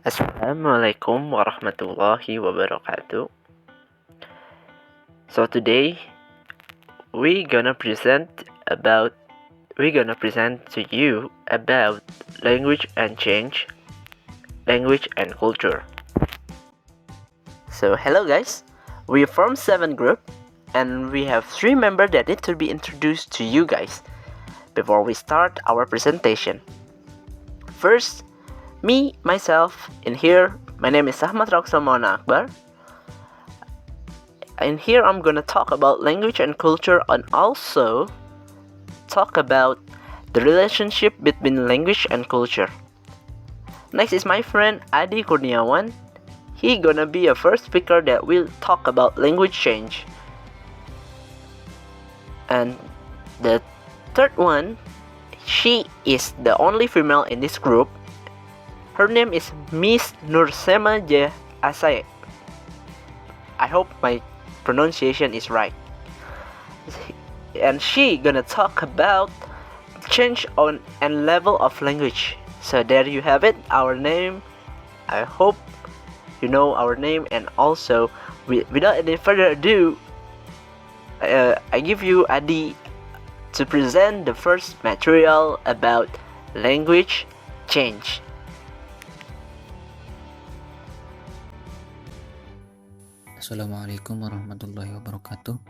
Assalamualaikum warahmatullahi wabarakatuh. So today we gonna present to you about language and change, language and culture. So hello guys, we form 7 group and we have 3 members that need to be introduced to you guys before we start our presentation. First, myself, in here, my name is Ahmad Raksamona Akbar. And here I'm gonna talk about language and culture and also talk about the relationship between language and culture. Next is my friend Adi Kurniawan. He gonna be a first speaker that will talk about language change. And the third one, she is the only female in this group. Her name is Miss Nursema J. Asai. I hope my pronunciation is right. And she gonna talk about change on and level of language. So there you have it, our name. I hope you know our name, and also without any further ado, I give you Adi to present the first material about language change. Assalamualaikum warahmatullahi wabarakatuh.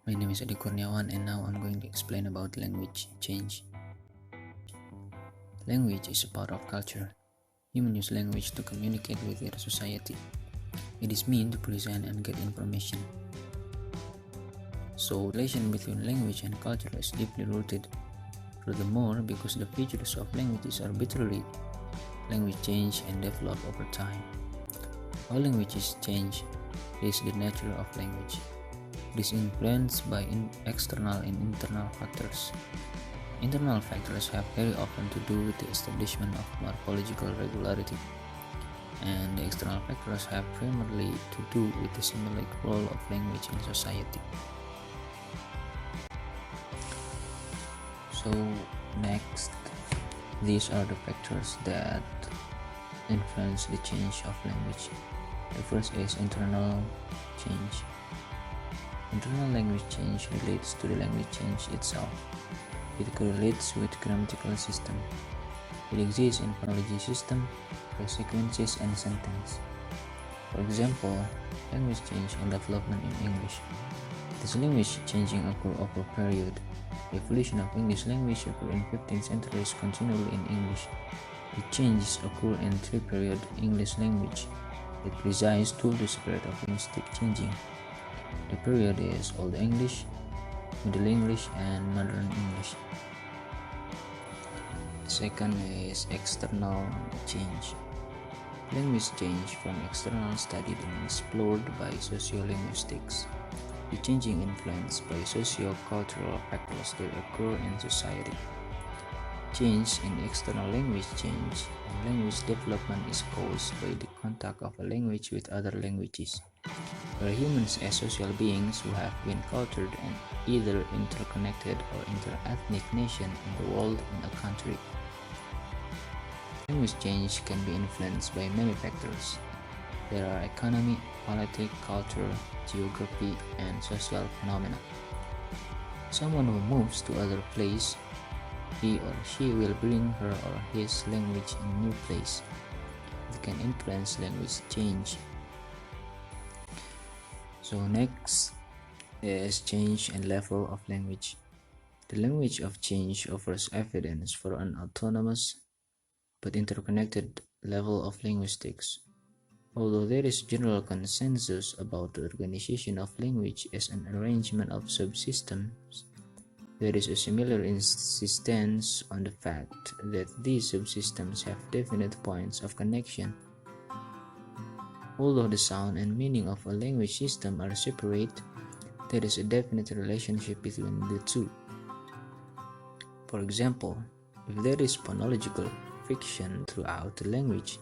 My name is Adi Kurniawan and now I'm going to explain about language change. Language is a part of culture. Humans use language to communicate with their society. It is meant to present and get information. So, relation between language and culture is deeply rooted. Furthermore, because the features of languages are arbitrary, language change and develop over time. How languages change is the nature of language. It is influenced by external and internal factors. Internal factors have very often to do with the establishment of morphological regularity, and the external factors have primarily to do with the symbolic role of language in society. So next, these are the factors that influence the change of language. The first is internal change. Internal language change relates to the language change itself. It correlates with grammatical system. It exists in phonology system, sequences, and sentence. For example, language change and development in English. This language changing occur over a period. The evolution of English language occurred in 15th centuries continually in English. The changes occur in 3-period English language. It presides to the spirit of linguistic changing. The period is Old English, Middle English, and Modern English. The second is external change. Language change from external studied and explored by sociolinguistics. The changing influenced by socio-cultural factors that occur in society. Change in external language change and language development is caused by the contact of a language with other languages. We are humans as social beings who have been cultured and either interconnected or inter-ethnic nation in the world in a country. Language change can be influenced by many factors. There are economy, politics, culture, geography, and social phenomena. Someone who moves to other place, he or she will bring her or his language in a new place. It can influence language change. So next is change and level of language. The language of change offers evidence for an autonomous but interconnected level of linguistics. Although there is general consensus about the organization of language as an arrangement of subsystems, there is a similar insistence on the fact that these subsystems have definite points of connection. Although the sound and meaning of a language system are separate, there is a definite relationship between the two. For example, if there is phonological friction throughout the language,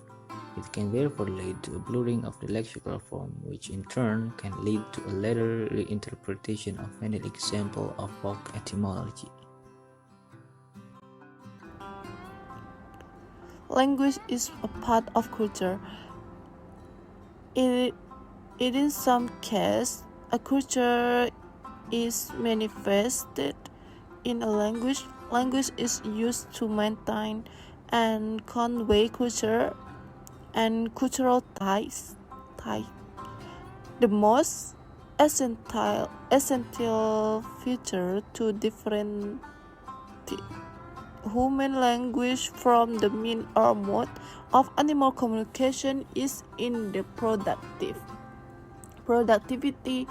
it can therefore lead to a blurring of the lexical form, which in turn can lead to a later reinterpretation of any example of folk etymology. Language is a part of culture. It in some cases, a culture is manifested in a language. Language is used to maintain and convey culture and cultural ties. The most essential feature to different human language from the mean or mode of animal communication is in the productivity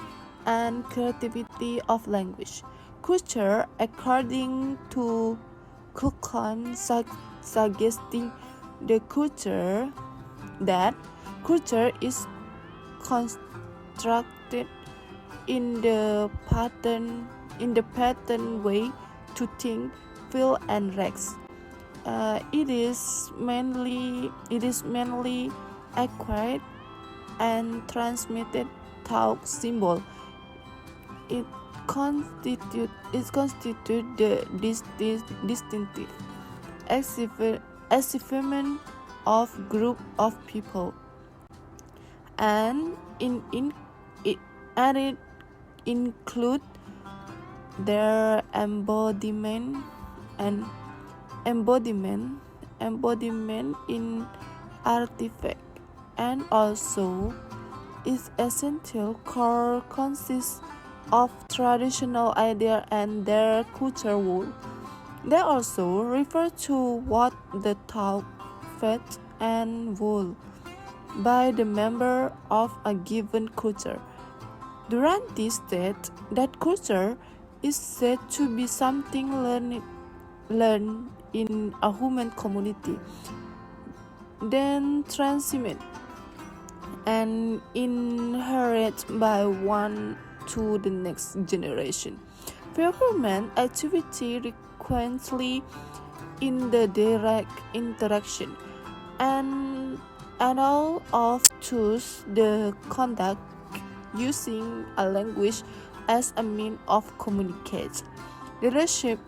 and creativity of language. Culture, according to Kukan, suggesting that culture is constructed in the pattern way to think, feel, and react. It is mainly acquired and transmitted through symbol. It constitutes the distinctive achievement of group of people, and it include their embodiment in artifact, and also its essential core consists of traditional idea and their culture world. They also refer to what the thought, faith, and will by the member of a given culture. Duranty states that culture is said to be something learned in a human community, then transmitted and inherited by one to the next generation. Performance activity frequently in the direct interaction and all of choose the conduct using a language as a means of communication. The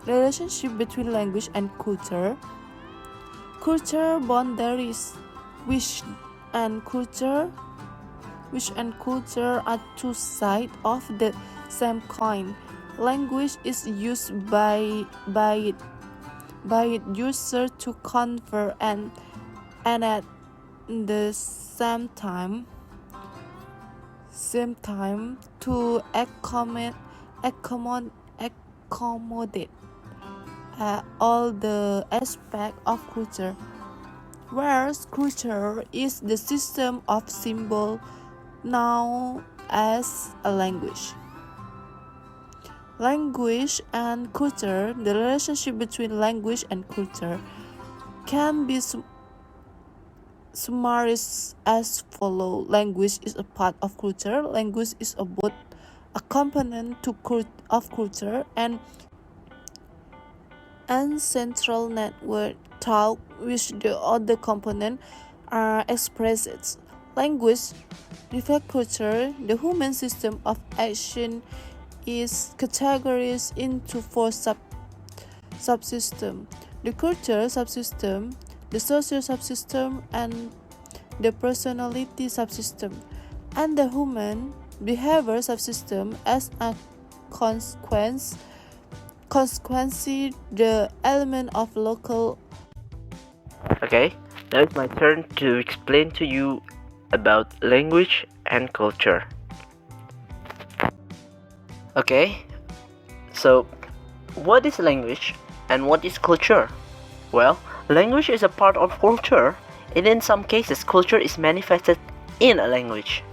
relationship between language and culture boundaries, which and culture are two sides of the same coin. Language is used by its user to convey and at the same time to accommodate all the aspects of culture, whereas culture is the system of symbol known as a language. Language and culture. The relationship between language and culture can be summarized as follows. Language is a part of culture. Language is both a component of culture and central network through which the other components are expressed. Language reflects culture. The human system of action is categorized into four subsystems: the culture subsystem, the social subsystem, and the personality subsystem, and the human behavior subsystem. As a consequence, the element of local. Okay, now it's my turn to explain to you about language and culture. Okay, so what is language and what is culture? Well, language is a part of culture, and in some cases, culture is manifested in a language.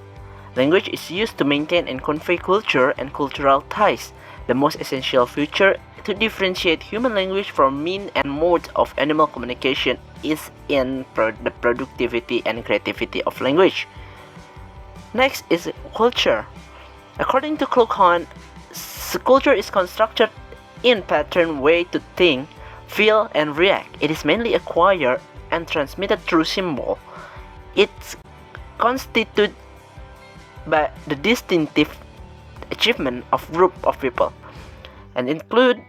Language is used to maintain and convey culture and cultural ties. The most essential feature to differentiate human language from mean and mode of animal communication is in the productivity and creativity of language. Next is culture. According to Kluckhohn, culture is constructed in pattern way to think, feel, and react. It is mainly acquired and transmitted through symbol. It's constituted by the distinctive achievement of group of people and include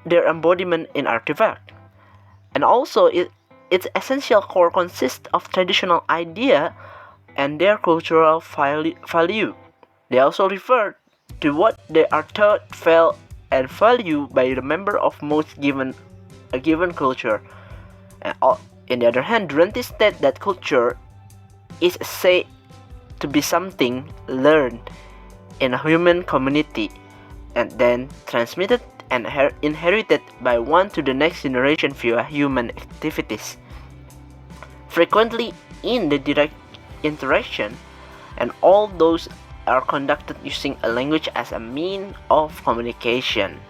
their embodiment in artifact. And also it its essential core consists of traditional idea and their cultural value. They also refer to what they are taught, felt, and valued by the member of most given a given culture. On the other hand, Durante states that culture is said to be something learned in a human community and then transmitted and inherited by one to the next generation via human activities, frequently in the direct interaction, and all those are conducted using a language as a mean of communication.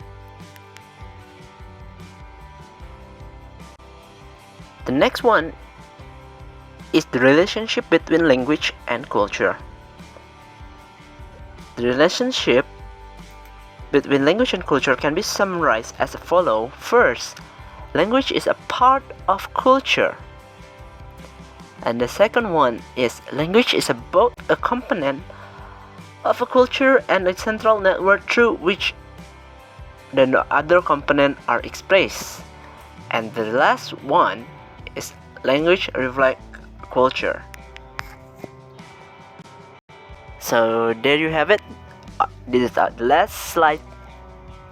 The next one is the relationship between language and culture. The relationship between language and culture can be summarized as follows. First, language is a part of culture. And the second one is language is both a component of a culture and a central network through which the other components are expressed. And the last one is language reflects culture. So there you have it. This is the last slide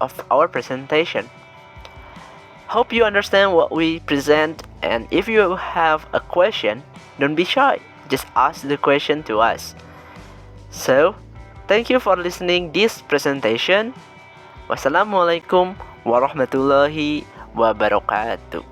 of our presentation. Hope you understand what we present, and if you have a question, don't be shy. Just ask the question to us. So, thank you for listening this presentation. Wassalamualaikum warahmatullahi wabarakatuh.